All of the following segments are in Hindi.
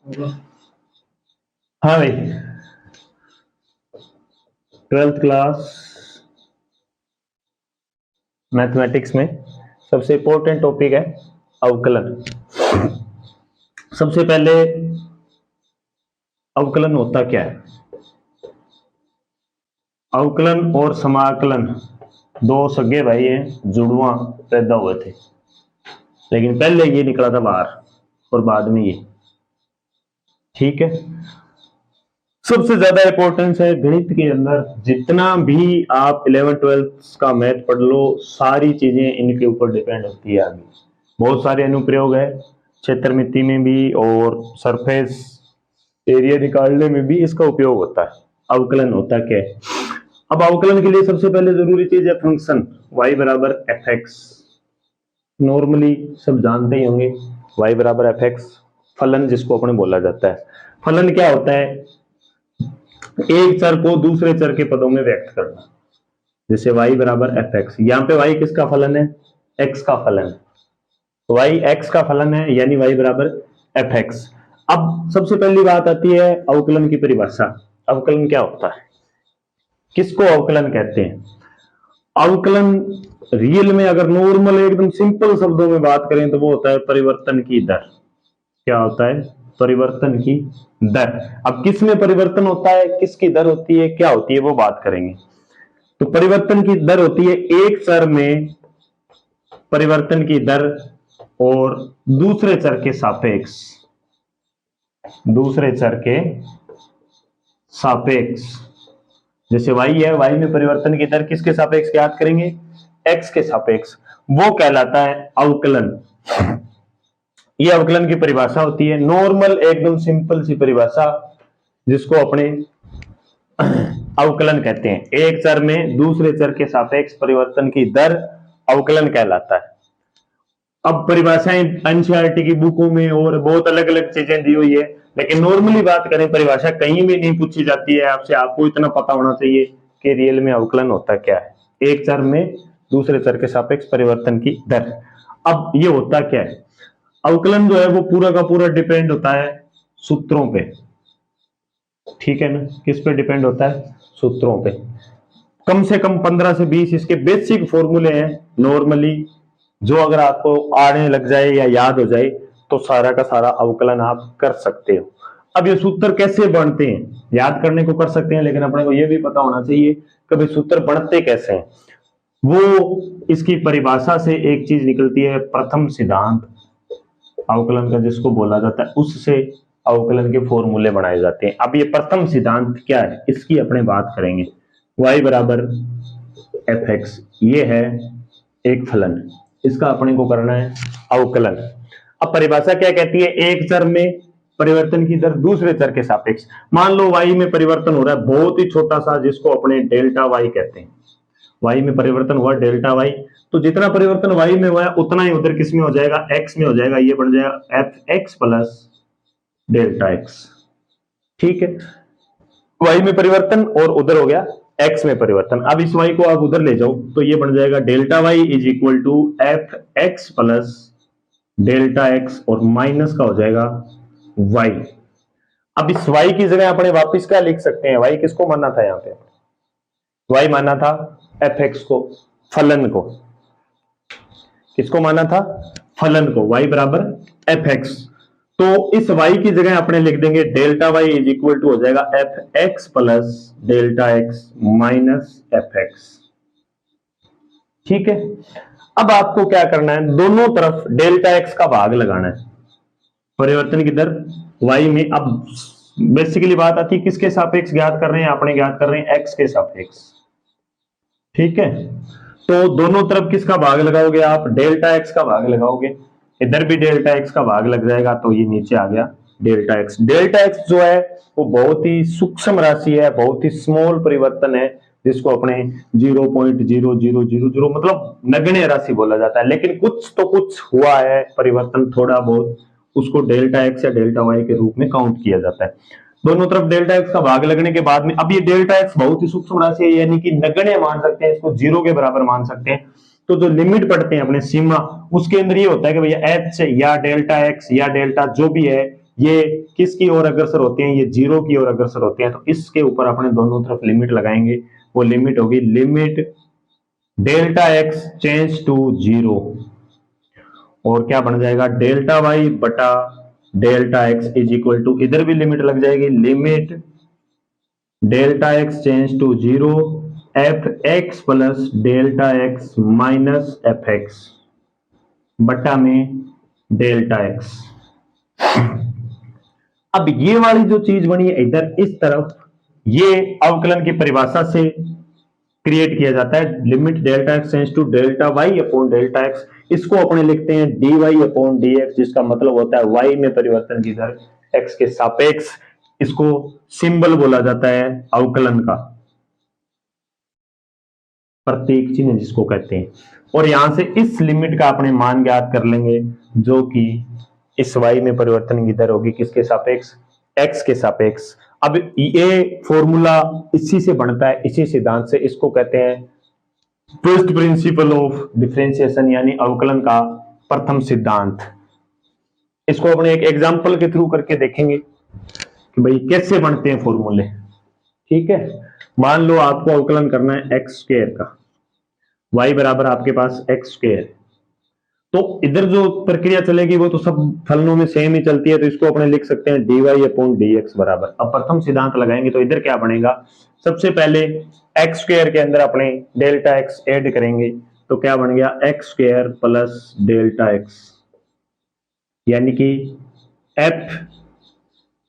हाँ भाई, 12th क्लास मैथमेटिक्स में सबसे इंपॉर्टेंट टॉपिक है अवकलन। सबसे पहले अवकलन होता क्या है? अवकलन और समाकलन दो सगे भाई हैं, जुड़वा पैदा हुए थे, लेकिन पहले ये निकला था बाहर और बाद में ये। ठीक है, सबसे ज्यादा इंपॉर्टेंस है गणित के अंदर। जितना भी आप 11th-12th का मैथ पढ़ लो, सारी चीजें इनके ऊपर डिपेंड होती है। आगे बहुत सारे अनुप्रयोग है, क्षेत्रमिति में भी और सरफेस एरिया निकालने में भी इसका उपयोग होता है। अवकलन होता क्या है? अब अवकलन के लिए सबसे पहले जरूरी चीज है फंक्शन y बराबर एफ एक्स। नॉर्मली सब जानते ही होंगे y बराबर एफ एक्स। फलन जिसको अपने बोला जाता है, फलन क्या होता है? एक चर को दूसरे चर के पदों में व्यक्त करना। जैसे y बराबर एफ एक्स, यहाँ पे y किसका फलन है? x का फलन है। y x का फलन है, यानी y बराबर एफ एक्स। अब सबसे पहली बात आती है अवकलन की परिभाषा। अवकलन क्या होता है, किसको अवकलन कहते हैं? अवकलन रियल में अगर नॉर्मल एकदम सिंपल शब्दों में बात करें तो वो होता है परिवर्तन की दर। क्या होता है? परिवर्तन की दर। अब किस में परिवर्तन होता है, किसकी दर होती है, क्या होती है, वो बात करेंगे। तो परिवर्तन की दर होती है एक चर में परिवर्तन की दर और दूसरे चर के सापेक्ष, दूसरे चर के सापेक्ष। जैसे y है, y में परिवर्तन की दर किसके सापेक्ष ज्ञात करेंगे? x के सापेक्ष। वो कहलाता है अवकलन। ये अवकलन की परिभाषा होती है, नॉर्मल एकदम सिंपल सी परिभाषा, जिसको अपने अवकलन कहते हैं। एक चर में दूसरे चर के सापेक्ष परिवर्तन की दर अवकलन कहलाता है। अब परिभाषाएं एनसीईआरटी की बुकों में और बहुत अलग अलग चीजें दी हुई है, लेकिन नॉर्मली बात करें परिभाषा कहीं भी नहीं पूछी जाती है आपसे। आपको इतना पता होना चाहिए कि रियल में अवकलन होता क्या है, एक चर में दूसरे चर के सापेक्ष परिवर्तन की दर। अब ये होता क्या है? अवकलन जो है वो पूरा का पूरा डिपेंड होता है सूत्रों पे। ठीक है ना, किस पे डिपेंड होता है? सूत्रों पे। कम से कम 15 से 20 इसके बेसिक फॉर्मूले हैं नॉर्मली, जो अगर आपको आने लग जाए या याद हो जाए तो सारा का सारा अवकलन आप कर सकते हो। अब ये सूत्र कैसे बनते हैं, याद करने को कर सकते हैं, लेकिन अपने को यह भी पता होना चाहिए कि भाई सूत्र बनते कैसे हैं। वो इसकी परिभाषा से एक चीज निकलती है, प्रथम सिद्धांत अवकलन का जिसको बोला जाता है, उससे अवकलन के फॉर्मूले बनाए जाते हैं। अब ये प्रथम सिद्धांत क्या है, इसकी अपने बात करेंगे। y बराबर एफ एक्स, ये है एक फलन, इसका अपने को करना है अवकलन। अब परिभाषा क्या कहती है? एक चर में परिवर्तन की दर दूसरे चर के सापेक्ष। मान लो y में परिवर्तन हो रहा है बहुत ही छोटा सा, जिसको अपने डेल्टा y कहते हैं। y में परिवर्तन हुआ डेल्टा y, तो जितना परिवर्तन y में हुआ है उतना ही उधर किस में हो जाएगा? x में हो जाएगा। ये बन जाएगा F X plus delta x। ठीक है, y में परिवर्तन और उधर हो गया x में परिवर्तन। अब इस y को आप उधर ले जाओ तो ये बन जाएगा delta y is equal to F X plus delta x, और माइनस का हो जाएगा y। अब इस y की जगह अपने वापस क्या लिख सकते हैं? y किसको माना था? यहाँ पे y माना था एफ एक्स को, फलन को। किसको माना था? फलन को। y बराबर एफ एक्स, तो इस y की जगह अपने लिख देंगे delta y is equal to हो जाएगा F X plus delta x minus F X. ठीक है, अब आपको क्या करना है? दोनों तरफ डेल्टा x का भाग लगाना है। परिवर्तन की दर y में, अब बेसिकली बात आती है किसके सापेक्ष ज्ञात कर रहे हैं? अपने ज्ञात कर रहे हैं x के सापेक्ष। ठीक है, तो दोनों तरफ किसका भाग लगाओगे आप? डेल्टा x का भाग लगाओगे। इधर भी डेल्टा x का भाग लग जाएगा, तो ये नीचे आ गया डेल्टा x। डेल्टा x जो है वो बहुत ही सूक्ष्म राशि है, बहुत ही स्मॉल परिवर्तन है, जिसको अपने 0.0000 मतलब नगण्य राशि बोला जाता है। लेकिन कुछ तो कुछ हुआ है परिवर्तन थोड़ा बहुत, उसको डेल्टा x या डेल्टा y के रूप में काउंट किया जाता है। दोनों तरफ डेल्टा x का भाग लगने के बाद में, अब ये डेल्टा x बहुत ही सूक्ष्म राशि है, यानी कि नगण्य मान सकते हैं, इसको 0 के बराबर मान सकते हैं। तो जो लिमिट पढ़ते हैं अपने सीमा, उसके अंदर ये होता है कि भैया h या डेल्टा x या डेल्टा जो भी है ये किसकी ओर अग्रसर होते हैं, ये 0 की ओर अग्रसर होते हैं, तो इसके ऊपर अपने दोनों तरफ लिमिट लगाएंगे। वो लिमिट होगी limit delta X change to 0, और क्या बन जाएगा डेल्टा वाई बटा delta X is equal to, इधर भी लिमिट लग जाएगी, limit delta X change to 0 F X plus delta X minus F X बटा में डेल्टा एक्स। अब ये वाली जो चीज बनी है इधर इस तरफ, ये अवकलन की परिभाषा से क्रिएट किया जाता है, limit delta X tends to delta Y upon delta X. इसको अपने लिखते हैं D Y upon D X, जिसका मतलब होता है वाई में परिवर्तन की दर एक्स के सापेक्ष। इसको सिंबल बोला जाता है अवकलन का, प्रतीक चिन्ह जिसको कहते हैं। और यहां से इस लिमिट का अपने मान ज्ञात कर लेंगे, जो कि इस वाई में परिवर्तन की दर होगी किसके सापेक्ष, एक्स के सापेक्ष। अब ये फॉर्मूला इसी से बनता है, इसी सिद्धांत से। इसको कहते हैं फर्स्ट प्रिंसिपल ऑफ डिफरेंशिएशन, यानी अवकलन का प्रथम सिद्धांत। इसको अपने एक एग्जांपल के थ्रू करके देखेंगे कि भाई कैसे बनते हैं फॉर्मूले। ठीक है, मान लो आपको अवकलन करना है एक्स स्क्वायर का, y बराबर आपके पास एक्स स्क्वायर, तो इधर जो प्रक्रिया चलेगी वो तो सब फलनों में सेम ही चलती है, तो इसको अपने लिख सकते हैं D Y upon D X बराबर। अब प्रथम सिद्धांत लगाएंगे तो इधर क्या बनेगा, सबसे पहले एक्स स्क्वायर के अंदर अपने डेल्टा एक्स ऐड करेंगे, तो क्या बन गया x square plus delta x, यानी कि F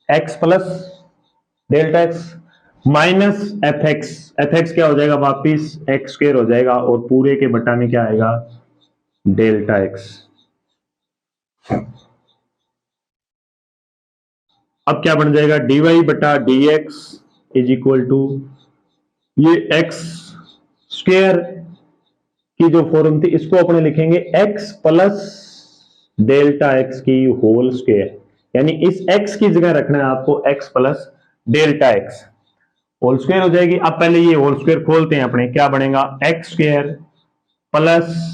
X plus delta X minus F x क्या हो जाएगा वापिस एक्स स्क्वायर हो जाएगा, और पूरे के बटा में क्या आएगा डेल्टा एक्स। अब क्या बन जाएगा डी वाई बटा D X is equal to, ये एक्स स्क्वायर की जो फॉर्म थी इसको अपने लिखेंगे एक्स प्लस डेल्टा एक्स की होल स्क्वायर, यानी इस एक्स की जगह रखना है आपको X plus delta X, whole square हो जाएगी। अब पहले ये होल स्क्वायर खोलते हैं अपने, क्या बनेगा x square plus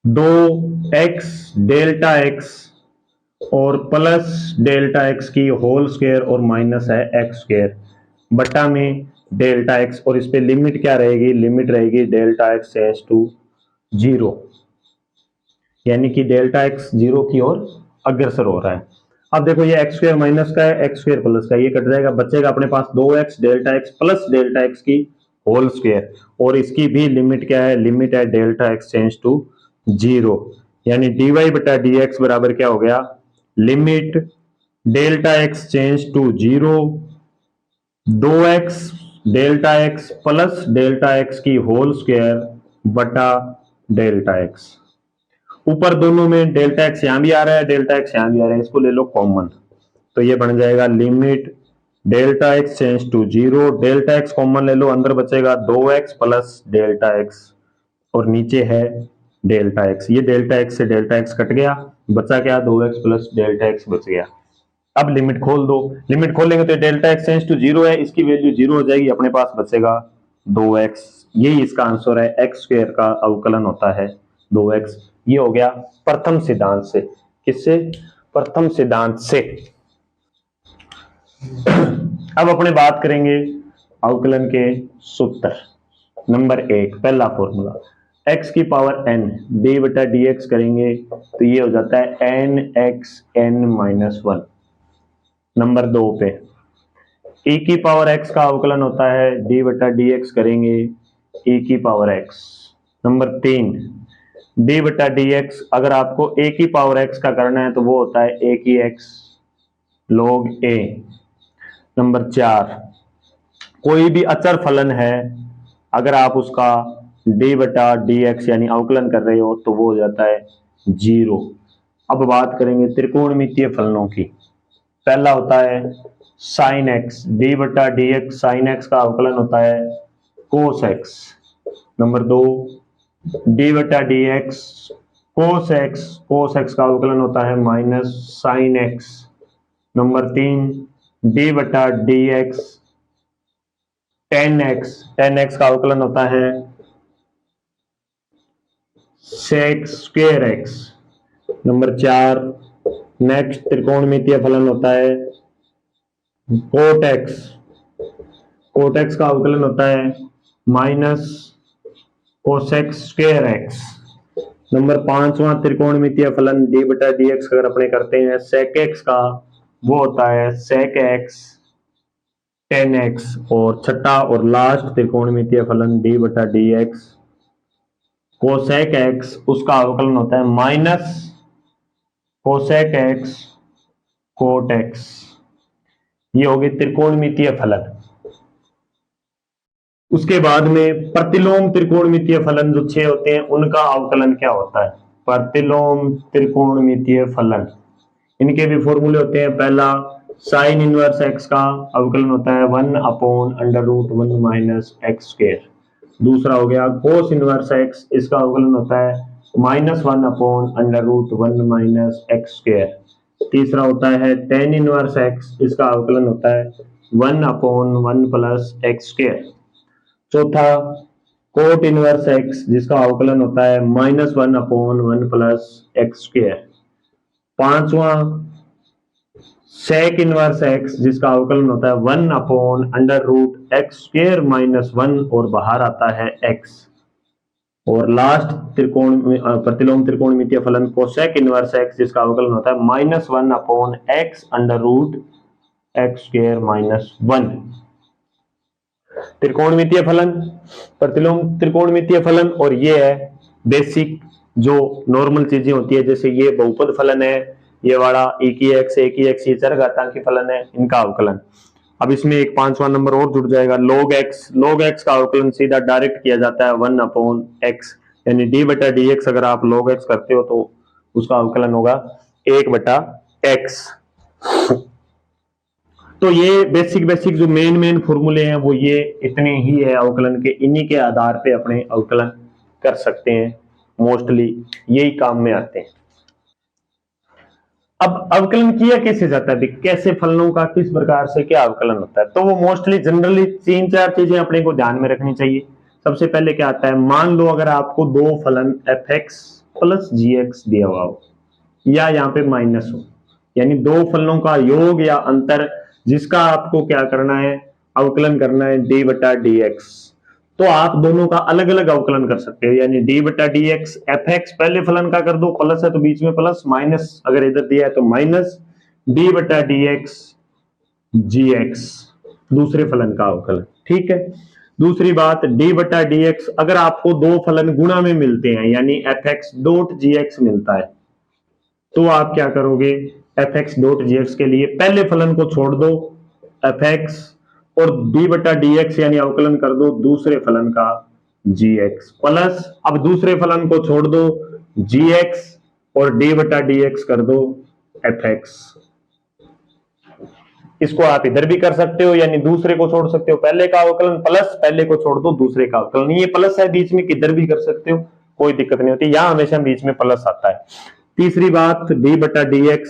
2x delta x और प्लस डेल्टा एक्स की होल स्क्वायर और माइनस है एक्स स्क्वायर बटा में डेल्टा एक्स, और इस पे लिमिट क्या रहेगी, लिमिट रहेगी डेल्टा एक्स टेंड्स टू 0, यानी कि डेल्टा एक्स 0 की ओर अग्रसर हो रहा है। अब देखो ये एक्स स्क्वायर माइनस का है, एक्स स्क्वायर प्लस का, ये कट जाएगा, बचेगा अपने पास 2x delta X plus delta X की होल स्क्वायर, और इसकी भी लिमिट क्या है, लिमिट है डेल्टा एक्स टेंड्स टू 0, यानी डी वाई बटा डी एक्स बराबर क्या हो गया, limit delta X change to 0 2x delta X plus delta X की होल स्क्वायर बटा डेल्टा एक्स। ऊपर दोनों में डेल्टा एक्स यहां भी आ रहा है, डेल्टा एक्स यहां भी आ रहा है, इसको ले लो कॉमन, तो ये बन जाएगा limit delta X change to 0, delta X common ले लो, अंदर बचेगा 2x प्लस डेल्टा एक्स और नीचे है डेल्टा एक्स। ये डेल्टा एक्स से डेल्टा एक्स कट गया, बचा क्या 2x प्लस डेल्टा एक्स बच गया। अब लिमिट खोल दो, लिमिट खोलेंगे तो डेल्टा एक्स टेंड्स टू 0 है, इसकी वैल्यू 0 हो जाएगी, अपने पास बचेगा 2x। यही इसका आंसर है, एक्स स्क्वायर का अवकलन होता है 2x। ये हो गया प्रथम सिद्धांत से। किससे, प्रथम सिद्धांत से। अब अपने बात करेंगे अवकलन के सूत्र। नंबर 1 पहला फॉर्मूला, x की पावर n डी बटा डी एक्स करेंगे तो ये हो जाता है n x n minus 1। Number 2 पे e की पावर x का अवकलन होता है d बटा डी एक्स करेंगे e की पावर x। नंबर 3 d बटा डी एक्स, अगर आपको a की पावर x का करना है तो वो होता है a की x log a। नंबर 4 कोई भी अचर फलन है, अगर आप उसका d बटा डी एक्स यानी अवकलन कर रहे हो तो वो हो जाता है 0। अब बात करेंगे त्रिकोणमितीय फलनों की। पहला होता है साइन एक्स, डी बटा डी एक्स साइन एक्स का अवकलन होता है कोस एक्स। नंबर 2 डी बटा डी एक्स कोस एक्स का अवकलन होता है minus sine X. Number 3 D बटा डी एक्स टेन एक्स का अवकलन होता है sec square X. Number 4 next त्रिकोणमितीय फलन होता है कोट एक्स। कोट एक्स का अवकलन होता है माइनस कोसेक्स स्क्वायर एक्स। नंबर 5वां त्रिकोणमितीय फलन डी बटा डी एक्स अगर अपने करते हैं सेक एक्स का, वो होता है सेक एक्स टेन एक्स। और छठा और लास्ट त्रिकोणमितीय फलन डी बटा डी एक्स कोसेक एक्स, उसका अवकलन होता है minus cosec X cot X. ये हो गए त्रिकोणमितीय फलन। उसके बाद में प्रतिलोम त्रिकोणमितीय फलन जो 6 होते हैं उनका अवकलन क्या होता है। प्रतिलोम त्रिकोणमितीय फलन, इनके भी फॉर्मूले होते हैं। पहला साइन इनवर्स एक्स का अवकलन होता है 1/√1 माइनस एक्स स्क्वायर। दूसरा हो गया कोस इनवर्स एक्स, इसका अवकलन होता है -1/√1 माइनस एक्स स्क्वायर। तीसरा होता है टेन इनवर्स एक्स, इसका अवकलन होता है 1/1 प्लस एक्स स्क्वायर। चौथा कोट इनवर्स एक्स, जिसका अवकलन होता है -1/1 प्लस एक्स स्क्वायर। पांचवा सेक इनवर्स एक्स, जिसका अवकलन होता है 1/√x स्क्वायर माइनस 1 और बाहर आता है x। और लास्ट प्रतिलोम त्रिकोणमितीय फलन कोसेक इनवर्स एक्स, जिसका अवकलन होता है -1/x√x स्क्वायर माइनस 1। त्रिकोणमितीय फलन, प्रतिलोम त्रिकोणमितीय फलन, और ये है बेसिक जो नॉर्मल चीजें होती है, जैसे ये बहुपद फलन है, ये वाला e की x ये चरघातांकी फलन है, इनका अवकलन। अब इसमें एक 5वां नंबर और जुड़ जाएगा log x। log x का अवकलन सीधा डायरेक्ट किया जाता है 1/x, यानी d बटा dx अगर आप log x करते हो तो उसका अवकलन होगा 1/x। तो ये बेसिक जो मेन फॉर्मूले हैं वो ये इतने ही है अवकलन के, इन्हीं के आधार पे अपने अवकलन कर सकते हैं, मोस्टली यही काम में आते हैं। अब अवकलन किया कैसे जाता है, कैसे फलनों का किस प्रकार से क्या अवकलन होता है, तो वो मोस्टली जनरली 3-4 चीजें अपने को ध्यान में रखनी चाहिए। सबसे पहले क्या आता है, मान लो अगर आपको दो फलन fx प्लस gx दिया हुआ हो या यहाँ पे माइनस हो, यानी दो फलनों का योग या अंतर जिसका आपको क्या करना है, अवकलन करना है d बटा dx, तो आप दोनों का अलग अलग अवकलन कर सकते हो। यानी d बटा dx fx पहले फलन का कर दो, प्लस है तो बीच में प्लस, माइनस अगर इधर दिया है तो माइनस d बटा dx gx दूसरे फलन का अवकलन। ठीक है। दूसरी बात d बटा dx अगर आपको दो फलन गुणा में मिलते हैं, यानी fx डॉट gx मिलता है, तो आप क्या करोगे, fx डॉट gx के लिए पहले फलन को छोड़ दो fx और d बटा dx यानी अवकलन कर दो दूसरे फलन का gx, प्लस अब दूसरे फलन को छोड़ दो gx और d बटा dx कर दो fx। इसको आप इधर भी कर सकते हो, यानी दूसरे को छोड़ सकते हो पहले का अवकलन, प्लस पहले को छोड़ दो दूसरे का अवकलन। ये प्लस है बीच में, किधर भी कर सकते हो, कोई दिक्कत नहीं होती, यहां हमेशा बीच में प्लस आता है। तीसरी बात d बटा dx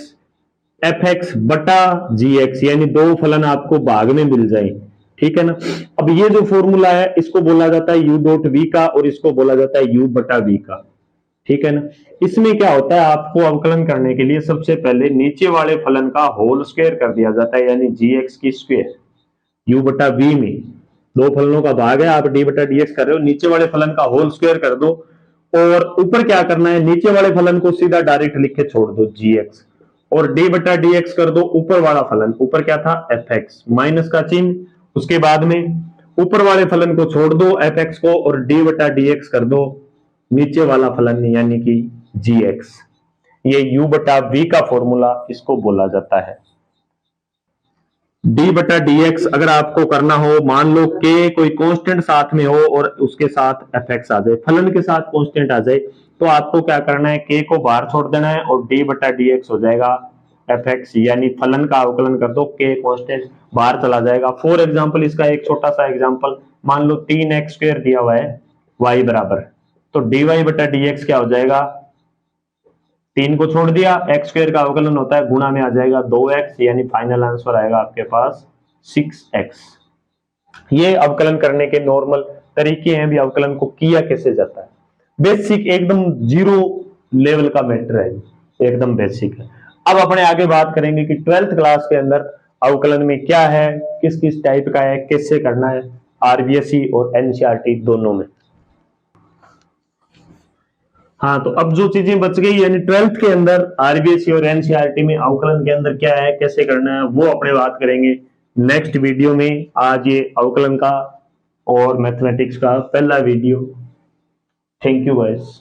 fx बटा gx, यानी दो फलन आपको भाग में मिल जाए। ठीक है ना। अब ये जो फॉर्मूला है इसको बोला जाता है u डॉट v का, और इसको बोला जाता है u बटा v का। ठीक है ना। इसमें क्या होता है, आपको अवकलन करने के लिए सबसे पहले नीचे वाले फलन का होल स्क्वायर कर दिया जाता है, यानी gx की स्क्वायर। u बटा v में दो फलनों का भाग है, आप d बटा dx कर रहे हो, नीचे वाले फलन का होल स्क्वायर कर दो, और ऊपर क्या करना है, नीचे वाले फलन को सीधा डायरेक्ट लिख के छोड़ दो gx, और d बटा dx कर दो ऊपर वाला फलन, ऊपर क्या था fx, माइनस का चिन्ह, उसके बाद में ऊपर वाले फलन को छोड़ दो fx को, और d बटा dx कर दो नीचे वाला फलन यानी कि gx। ये u बटा v का फॉर्मूला इसको बोला जाता है। d बटा dx अगर आपको करना हो, मान लो k कोई कांस्टेंट साथ में हो और उसके साथ fx आ जाए, फलन के साथ कांस्टेंट आ जाए, तो आपको क्या करना है, k को बाहर छोड़ देना है और d बटा dx हो जाएगा fx, यानी फलन का अवकलन कर दो, k कांस्टेंट बाहर चला जाएगा। फॉर एग्जांपल इसका एक छोटा सा एग्जांपल, मान लो 3x स्क्वायर दिया हुआ है y बराबर, तो dy बटा dx क्या हो जाएगा, 3 को छोड़ दिया, x स्क्वायर का अवकलन होता है, गुणा में आ जाएगा 2x, यानी फाइनल आंसर आएगा आपके पास 6x। ये अवकलन करने के नॉर्मल तरीके हैं, भी अवकलन को किया कैसे जाता है, बेसिक एकदम जीरो लेवल का मैटर है, एकदम बेसिक है। अब अपने आगे बात करेंगे कि 12th क्लास के अंदर अवकलन में क्या है, किस किस टाइप का है, कैसे करना है, आरबीएसई और एनसीईआरटी दोनों में। हाँ, तो अब जो चीजें बच गई यानी 12th के अंदर आरबीएसई और एनसीईआरटी में अवकलन के अंदर क्या है, कैसे करना है, वो अपने बात करेंगे नेक्स्ट वीडियो में। आज ये अवकलन का और मैथमेटिक्स का पहला वीडियो। Thank you guys.